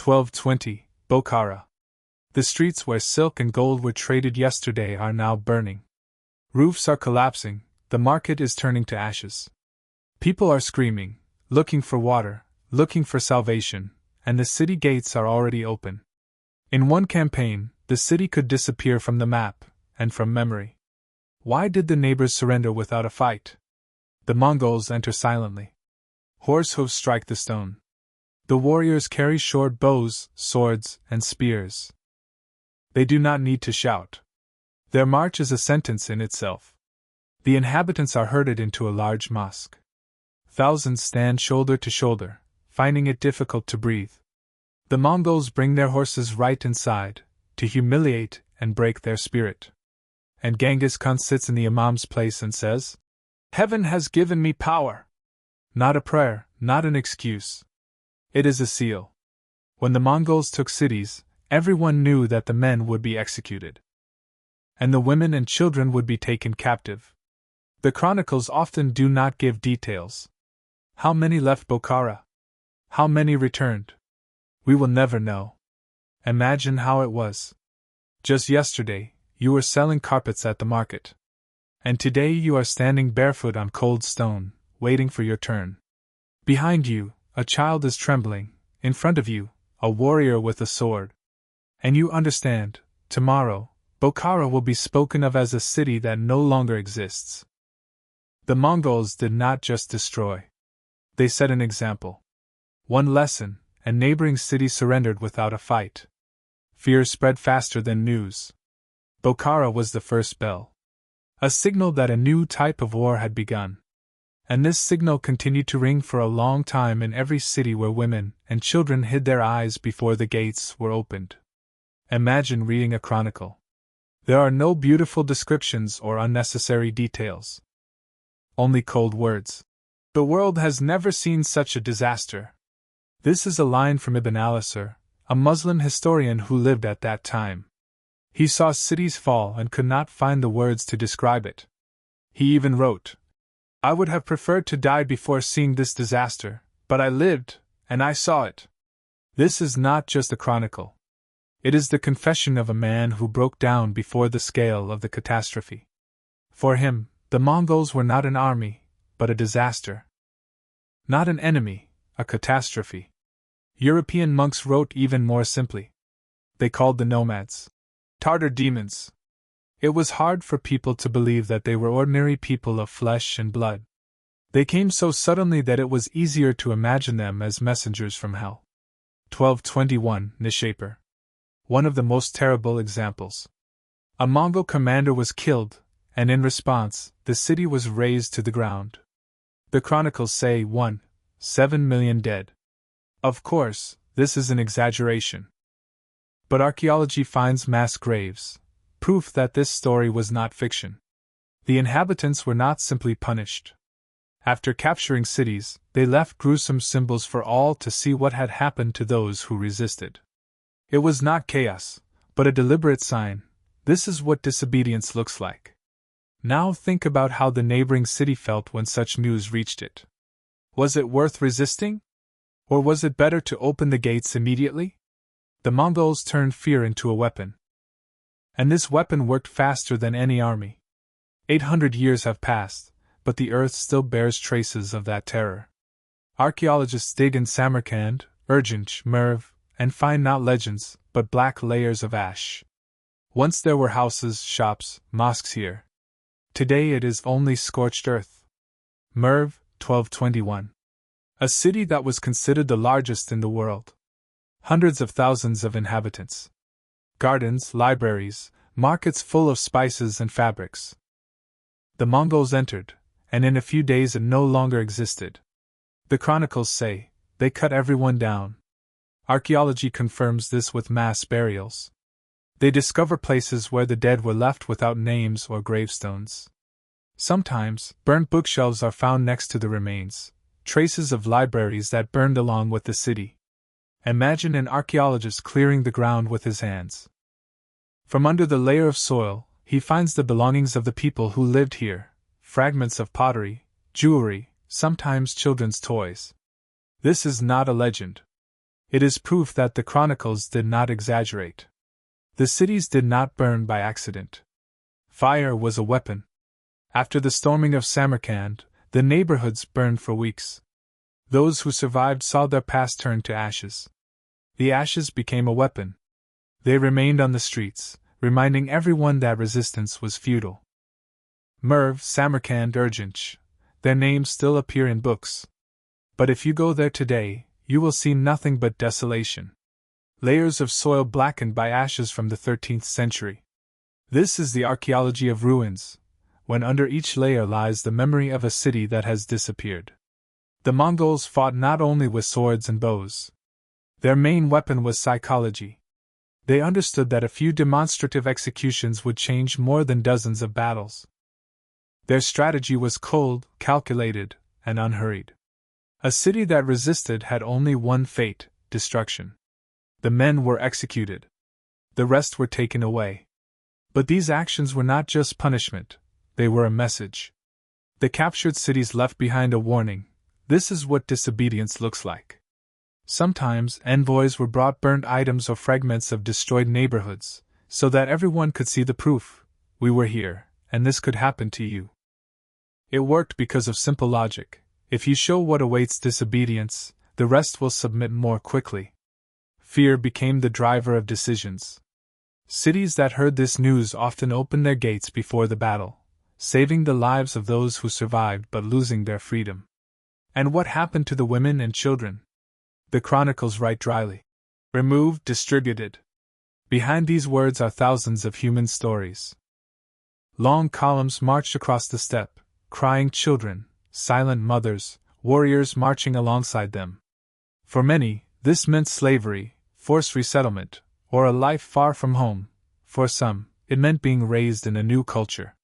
1220, Bokhara. The streets where silk and gold were traded yesterday are now burning. Roofs are collapsing, the market is turning to ashes. People are screaming, looking for water, looking for salvation, and the city gates are already open. In one campaign, the city could disappear from the map, and from memory. Why did the neighbors surrender without a fight? The Mongols enter silently. Horse hooves strike the stone. The warriors carry short bows, swords, and spears. They do not need to shout. Their march is a sentence in itself. The inhabitants are herded into a large mosque. Thousands stand shoulder to shoulder, finding it difficult to breathe. The Mongols bring their horses right inside, to humiliate and break their spirit. And Genghis Khan sits in the imam's place and says, "Heaven has given me power." Not a prayer, not an excuse. It is a seal. When the Mongols took cities, everyone knew that the men would be executed. And the women and children would be taken captive. The chronicles often do not give details. How many left Bokhara? How many returned? We will never know. Imagine how it was. Just yesterday, you were selling carpets at the market. And today you are standing barefoot on cold stone, waiting for your turn. Behind you, a child is trembling, in front of you, a warrior with a sword. And you understand, tomorrow, Bokhara will be spoken of as a city that no longer exists. The Mongols did not just destroy. They set an example. One lesson, and neighboring cities surrendered without a fight. Fear spread faster than news. Bokhara was the first bell. A signal that a new type of war had begun. And this signal continued to ring for a long time in every city where women and children hid their eyes before the gates were opened. Imagine reading a chronicle. There are no beautiful descriptions or unnecessary details. Only cold words. The world has never seen such a disaster. This is a line from Ibn al-Asir, a Muslim historian who lived at that time. He saw cities fall and could not find the words to describe it. He even wrote, "I would have preferred to die before seeing this disaster, but I lived, and I saw it." This is not just a chronicle. It is the confession of a man who broke down before the scale of the catastrophe. For him, the Mongols were not an army, but a disaster. Not an enemy, a catastrophe. European monks wrote even more simply. They called the nomads Tartar demons. It was hard for people to believe that they were ordinary people of flesh and blood. They came so suddenly that it was easier to imagine them as messengers from hell. 1221, Nishapur. One of the most terrible examples. A Mongol commander was killed, and in response, the city was razed to the ground. The chronicles say 7 million dead. Of course, this is an exaggeration. But archaeology finds mass graves, proof that this story was not fiction. The inhabitants were not simply punished. After capturing cities, they left gruesome symbols for all to see what had happened to those who resisted. It was not chaos, but a deliberate sign. This is what disobedience looks like. Now think about how the neighboring city felt when such news reached it. Was it worth resisting? Or was it better to open the gates immediately? The Mongols turned fear into a weapon. And this weapon worked faster than any army. 800 years have passed, but the earth still bears traces of that terror. Archaeologists dig in Samarkand, Urgench, Merv, and find not legends, but black layers of ash. Once there were houses, shops, mosques here. Today it is only scorched earth. Merv, 1221. A city that was considered the largest in the world. Hundreds of thousands of inhabitants. Gardens, libraries, markets full of spices and fabrics. The Mongols entered, and in a few days it no longer existed. The chronicles say, they cut everyone down. Archaeology confirms this with mass burials. They discover places where the dead were left without names or gravestones. Sometimes, burnt bookshelves are found next to the remains, traces of libraries that burned along with the city. Imagine an archaeologist clearing the ground with his hands. From under the layer of soil, he finds the belongings of the people who lived here, fragments of pottery, jewelry, sometimes children's toys. This is not a legend. It is proof that the chronicles did not exaggerate. The cities did not burn by accident. Fire was a weapon. After the storming of Samarkand, the neighborhoods burned for weeks. Those who survived saw their past turn to ashes. The ashes became a weapon. They remained on the streets, reminding everyone that resistance was futile. Merv, Samarkand, Urgench. Their names still appear in books. But if you go there today, you will see nothing but desolation. Layers of soil blackened by ashes from the 13th century. This is the archaeology of ruins, when under each layer lies the memory of a city that has disappeared. The Mongols fought not only with swords and bows. Their main weapon was psychology. They understood that a few demonstrative executions would change more than dozens of battles. Their strategy was cold, calculated, and unhurried. A city that resisted had only one fate: destruction. The men were executed. The rest were taken away. But these actions were not just punishment, they were a message. The captured cities left behind a warning: this is what disobedience looks like. Sometimes envoys were brought burned items or fragments of destroyed neighborhoods, so that everyone could see the proof: we were here, and this could happen to you. It worked because of simple logic. If you show what awaits disobedience, the rest will submit more quickly. Fear became the driver of decisions. Cities that heard this news often opened their gates before the battle, saving the lives of those who survived but losing their freedom. And what happened to the women and children? The chronicles write dryly: removed, distributed. Behind these words are thousands of human stories. Long columns marched across the steppe, crying children, silent mothers, warriors marching alongside them. For many, this meant slavery, forced resettlement, or a life far from home. For some, it meant being raised in a new culture.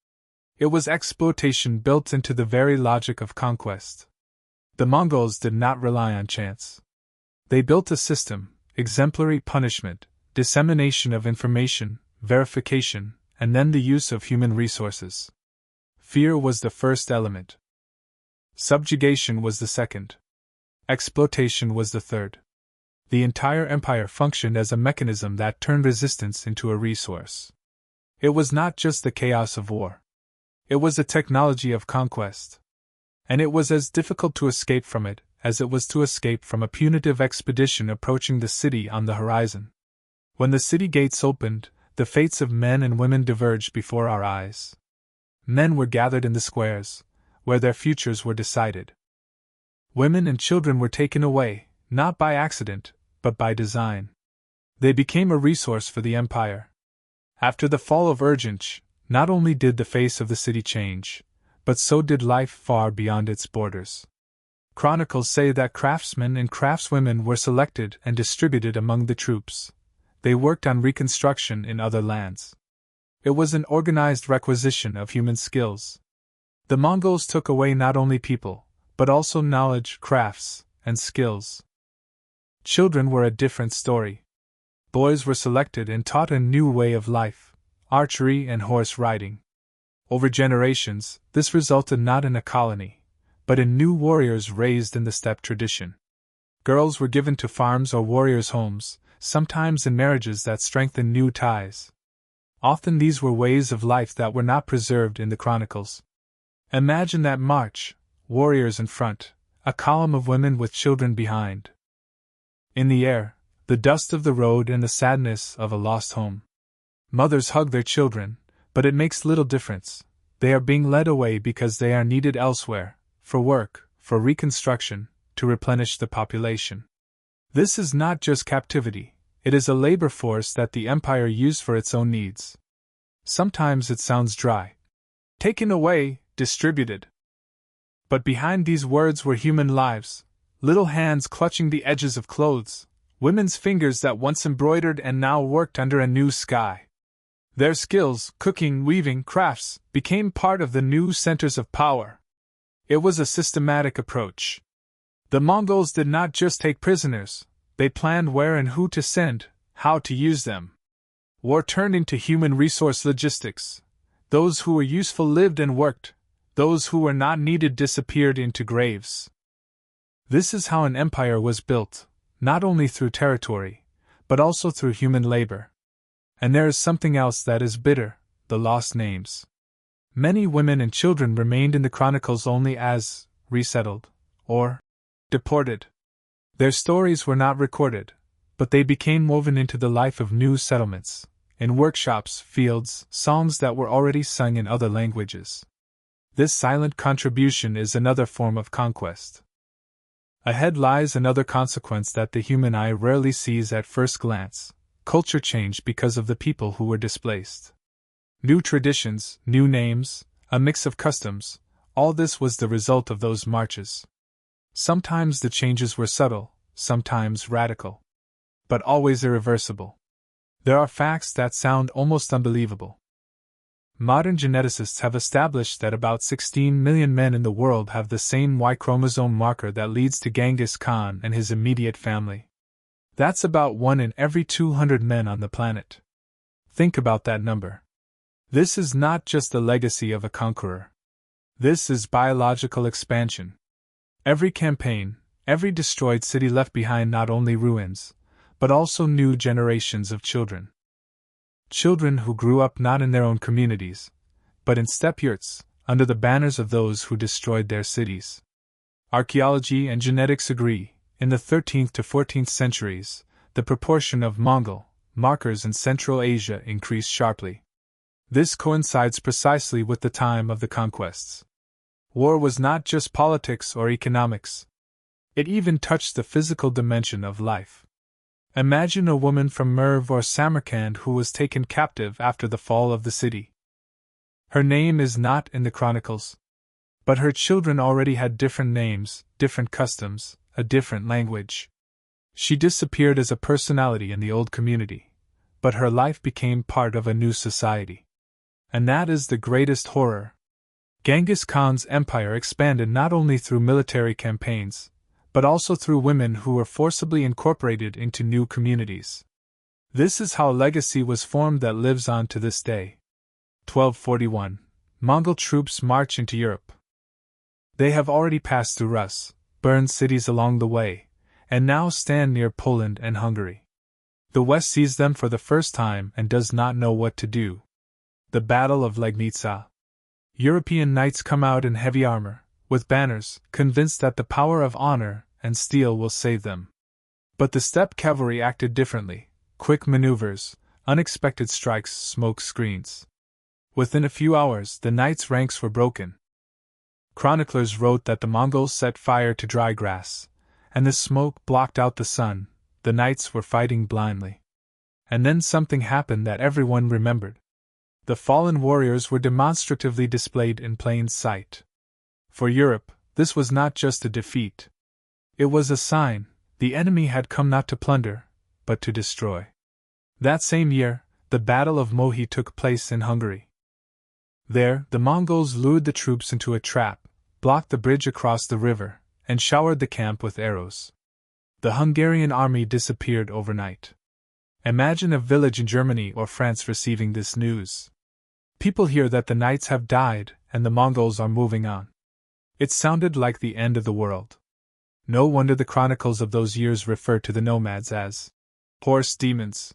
It was exploitation built into the very logic of conquest. The Mongols did not rely on chance. They built a system: exemplary punishment, dissemination of information, verification, and then the use of human resources. Fear was the first element. Subjugation was the second. Exploitation was the third. The entire empire functioned as a mechanism that turned resistance into a resource. It was not just the chaos of war. It was a technology of conquest. And it was as difficult to escape from it as it was to escape from a punitive expedition approaching the city on the horizon. When the city gates opened, the fates of men and women diverged before our eyes. Men were gathered in the squares, where their futures were decided. Women and children were taken away, not by accident, but by design. They became a resource for the empire. After the fall of Urgench, not only did the face of the city change, but so did life far beyond its borders. Chronicles say that craftsmen and craftswomen were selected and distributed among the troops. They worked on reconstruction in other lands. It was an organized requisition of human skills. The Mongols took away not only people, but also knowledge, crafts, and skills. Children were a different story. Boys were selected and taught a new way of life: archery and horse riding. Over generations, this resulted not in a colony, but in new warriors raised in the steppe tradition. Girls were given to farms or warriors' homes, sometimes in marriages that strengthened new ties. Often these were ways of life that were not preserved in the chronicles. Imagine that march: warriors in front, a column of women with children behind. In the air, the dust of the road and the sadness of a lost home. Mothers hug their children, but it makes little difference. They are being led away because they are needed elsewhere, for work, for reconstruction, to replenish the population. This is not just captivity, it is a labor force that the empire used for its own needs. Sometimes it sounds dry. Taken away, distributed. But behind these words were human lives: little hands clutching the edges of clothes, women's fingers that once embroidered and now worked under a new sky. Their skills, cooking, weaving, crafts, became part of the new centers of power. It was a systematic approach. The Mongols did not just take prisoners, they planned where and who to send, how to use them. War turned into human resource logistics. Those who were useful lived and worked. Those who were not needed disappeared into graves. This is how an empire was built, not only through territory, but also through human labor. And there is something else that is bitter: the lost names. Many women and children remained in the chronicles only as resettled or deported. Their stories were not recorded, but they became woven into the life of new settlements, in workshops, fields, songs that were already sung in other languages. This silent contribution is another form of conquest. Ahead lies another consequence that the human eye rarely sees at first glance: culture change because of the people who were displaced. New traditions, new names, a mix of customs, all this was the result of those marches. Sometimes the changes were subtle, sometimes radical, but always irreversible. There are facts that sound almost unbelievable. Modern geneticists have established that about 16 million men in the world have the same Y chromosome marker that leads to Genghis Khan and his immediate family. That's about 1 in every 200 men on the planet. Think about that number. This is not just the legacy of a conqueror. This is biological expansion. Every campaign, every destroyed city left behind not only ruins, but also new generations of children. Children who grew up not in their own communities, but in steppe yurts, under the banners of those who destroyed their cities. Archaeology and genetics agree: in the 13th to 14th centuries, the proportion of Mongol markers in Central Asia increased sharply. This coincides precisely with the time of the conquests. War was not just politics or economics. It even touched the physical dimension of life. Imagine a woman from Merv or Samarkand who was taken captive after the fall of the city. Her name is not in the chronicles, but her children already had different names, different customs, a different language. She disappeared as a personality in the old community, but her life became part of a new society. And that is the greatest horror. Genghis Khan's empire expanded not only through military campaigns, but also through women who were forcibly incorporated into new communities. This is how a legacy was formed that lives on to this day. 1241. Mongol troops march into Europe. They have already passed through Rus, burned cities along the way, and now stand near Poland and Hungary. The West sees them for the first time and does not know what to do. The Battle of Legnica. European knights come out in heavy armor, with banners, convinced that the power of honor and steel will save them. But the steppe cavalry acted differently: quick maneuvers, unexpected strikes, smoke screens. Within a few hours, the knights' ranks were broken. Chroniclers wrote that the Mongols set fire to dry grass, and the smoke blocked out the sun. The knights were fighting blindly. And then something happened that everyone remembered. The fallen warriors were demonstratively displayed in plain sight. For Europe, this was not just a defeat. It was a sign: the enemy had come not to plunder, but to destroy. That same year, the Battle of Mohi took place in Hungary. There, the Mongols lured the troops into a trap, blocked the bridge across the river, and showered the camp with arrows. The Hungarian army disappeared overnight. Imagine a village in Germany or France receiving this news. People hear that the knights have died and the Mongols are moving on. It sounded like the end of the world. No wonder the chronicles of those years refer to the nomads as horse demons.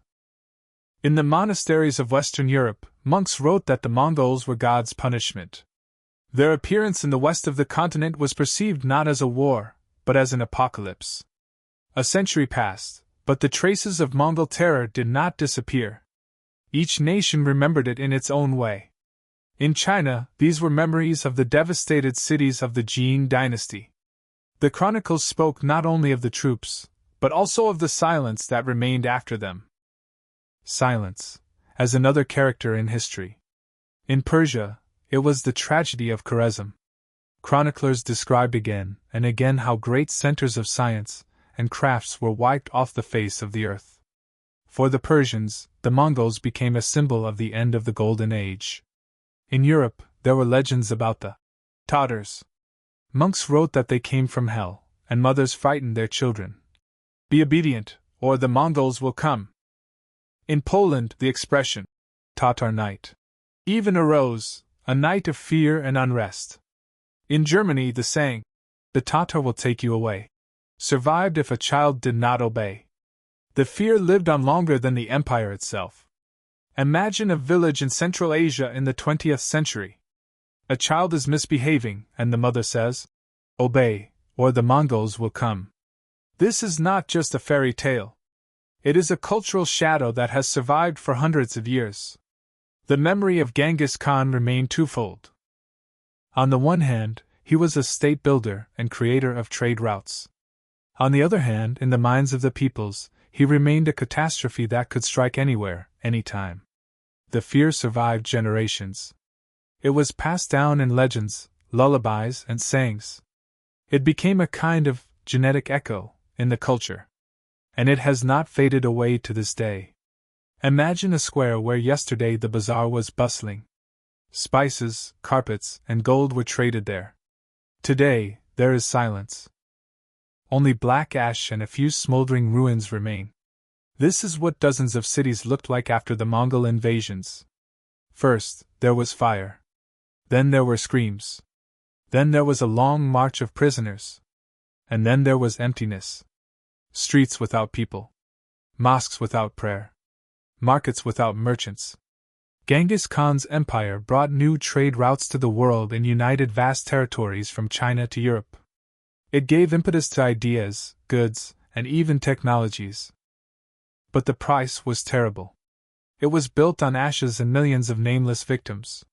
In the monasteries of Western Europe, monks wrote that the Mongols were God's punishment. Their appearance in the west of the continent was perceived not as a war, but as an apocalypse. A century passed, but the traces of Mongol terror did not disappear. Each nation remembered it in its own way. In China, these were memories of the devastated cities of the Jin dynasty. The chronicles spoke not only of the troops, but also of the silence that remained after them. Silence, as another character in history. In Persia, it was the tragedy of Khwarezm. Chroniclers described again and again how great centers of science and crafts were wiped off the face of the earth. For the Persians, the Mongols became a symbol of the end of the Golden Age. In Europe, there were legends about the Tatars. Monks wrote that they came from hell, and mothers frightened their children. Be obedient, or the Mongols will come. In Poland, the expression, Tatar night, even arose, a night of fear and unrest. In Germany, the saying, the Tatar will take you away, survived if a child did not obey. The fear lived on longer than the empire itself. Imagine a village in Central Asia in the 20th century. A child is misbehaving, and the mother says, "Obey, or the Mongols will come." This is not just a fairy tale. It is a cultural shadow that has survived for hundreds of years. The memory of Genghis Khan remained twofold. On the one hand, he was a state builder and creator of trade routes. On the other hand, in the minds of the peoples, he remained a catastrophe that could strike anywhere, anytime. The fear survived generations. It was passed down in legends, lullabies, and sayings. It became a kind of genetic echo in the culture. And it has not faded away to this day. Imagine a square where yesterday the bazaar was bustling. Spices, carpets, and gold were traded there. Today, there is silence. Only black ash and a few smoldering ruins remain. This is what dozens of cities looked like after the Mongol invasions. First, there was fire. Then there were screams. Then there was a long march of prisoners. And then there was emptiness. Streets without people. Mosques without prayer. Markets without merchants. Genghis Khan's empire brought new trade routes to the world and united vast territories from China to Europe. It gave impetus to ideas, goods, and even technologies. But the price was terrible. It was built on ashes and millions of nameless victims.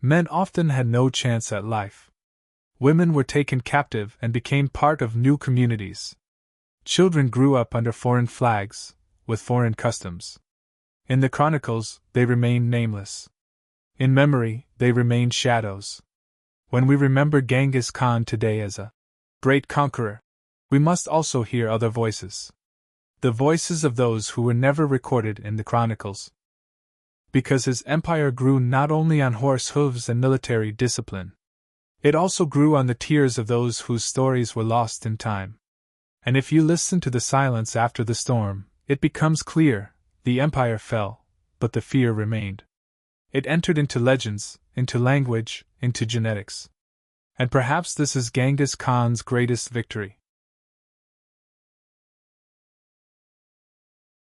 Men often had no chance at life. Women were taken captive and became part of new communities. Children grew up under foreign flags, with foreign customs. In the chronicles, they remained nameless. In memory, they remained shadows. When we remember Genghis Khan today as a great conqueror, we must also hear other voices. The voices of those who were never recorded in the chronicles. Because his empire grew not only on horse hooves and military discipline. It also grew on the tears of those whose stories were lost in time. And if you listen to the silence after the storm, it becomes clear, the empire fell, but the fear remained. It entered into legends, into language, into genetics. And perhaps this is Genghis Khan's greatest victory.